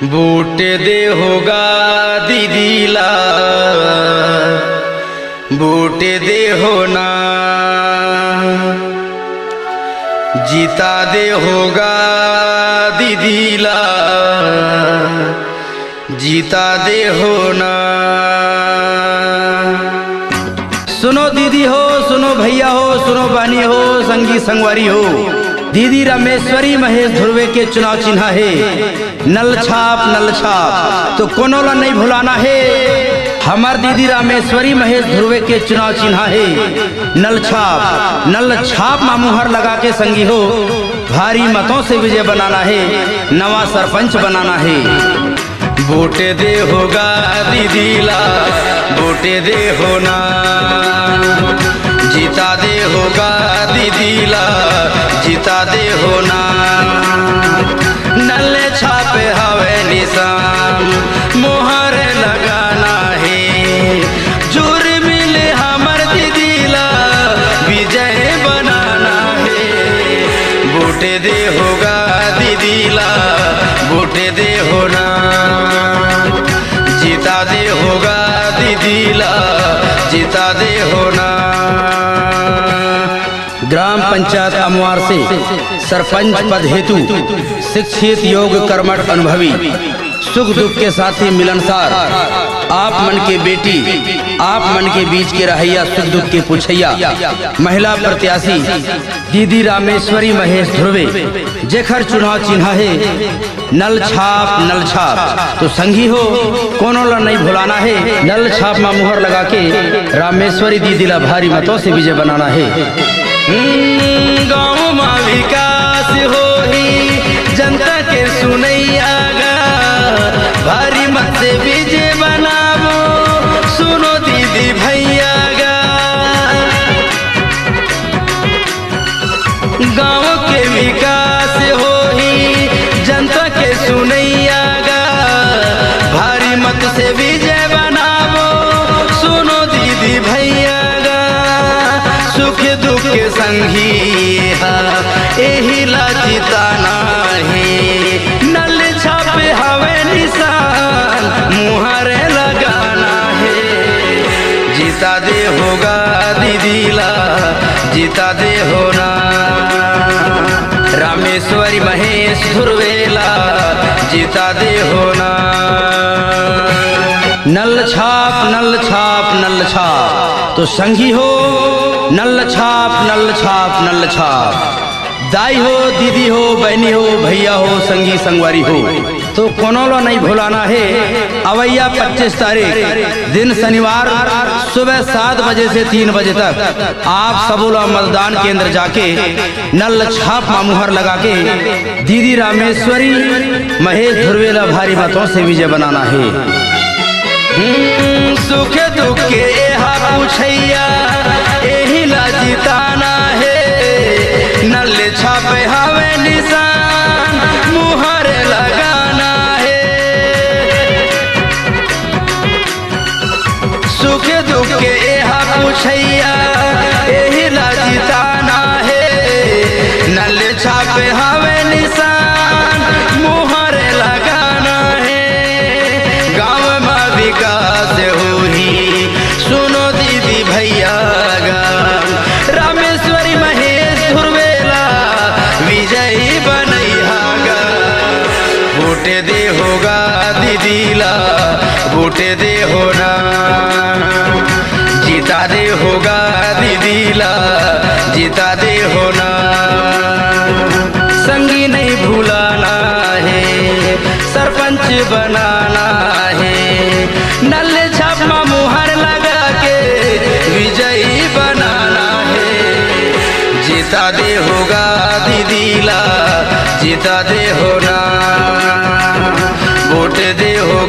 बूटे दे होगा दीदीला, बूटे दे होना जीता दे होगा दीदीला, जीता दे होना। सुनो दीदी हो, सुनो भैया हो, सुनो बानी हो, संगी संगवारी हो, दीदी रामेश्वरी महेश ध्रुवे के चुनाव चिन्ह है नल छाप, तो कोनो ला नहीं भुलाना है। हमार दीदी रामेश्वरी महेश ध्रुवे के चुनाव चिन्ह है नल छाप मामुहर लगा के संगी हो भारी मतों से विजय बनाना है, नवा सरपंच बनाना है। वोटे दे होगा दीदीला, वोटे दे होना जीता दे होगा दीदीला, जीता दे होना। नल्ले छापे हवे निशान मोहर लगाना है, जोर मिले हमर दीदीला विजय बनाना है। वोटे दे होगा दीदीला, वोटे दे होना जीता दे होगा दीदीला, जीता दे होना। ग्राम पंचायत अमवार से सरपंच पद हेतु शिक्षित योग कर्मठ अनुभवी सुख दुख के साथी मिलनसार आप मन के बेटी, आप मन के बीच के रहैया, सुख दुख के पुछैया महिला प्रत्याशी दीदी रामेश्वरी महेश ध्रुवे जेखर चुनाव चिन्ह है नल छाप, तो संगी हो कोनो ला नहीं भुलाना है। नल छाप में मुहर लगा के रामेश्वरी दीदी ला भारी मतों से विजय बनाना है। गाँव में विकास हो ही जनता के सुनैया गा, भारी मत से विजय बनावो सुनो दीदी भैया गा। गाँव के विकास हो ही जनता के सुनैया गा, भारी मत से विजय बनावो सुनो दीदी भैया गा। सुख दुख के संगी एही ला जिताना है, नल छापे हवे निशान मुहरे लगाना है। जीता दे होगा दीदीला, जीता दे होना रामेश्वरी महेश ध्रुवेला, जीता दे होना। नल छाप, तो संगी हो नल छाप, दाई हो, दीदी हो, बहनी हो, भैया हो, संगी संगवारी हो, तो कोनो लो नहीं भुलाना है। अवैया 25 तारीख दिन शनिवार सुबह 7 बजे से 3 बजे तक आप सब लोग मतदान केंद्र जाके नल छाप मामुहर लगा के दीदी रामेश्वरी महेश ध्रुवेला भारी मतों से विजय बनाना है। सुख दुख के पुछैया एही ला जिताना है, नल छापे हवे निशान मुहर लगाना है। सुख दुख के पुछैया एही ला जिताना है, नल छापे हवे निशान मुहर लगाना है। गाँव में विकास हो ही सुनो दीदी भैया गा, रामेश्वरी महेश ध्रुवेला विजयी बनैया गा। वोटे दे होगा दीदीला, वोटे दे होना जीता दे होगा दीदीला, जीता दे होना। संगी नहीं भूलाना है, सरपंच बनाना है, नल छाप में मुहर लगा के विजयी बनाना है। जीता दे होगा दीदीला, जीता दे होना, वोट दे हो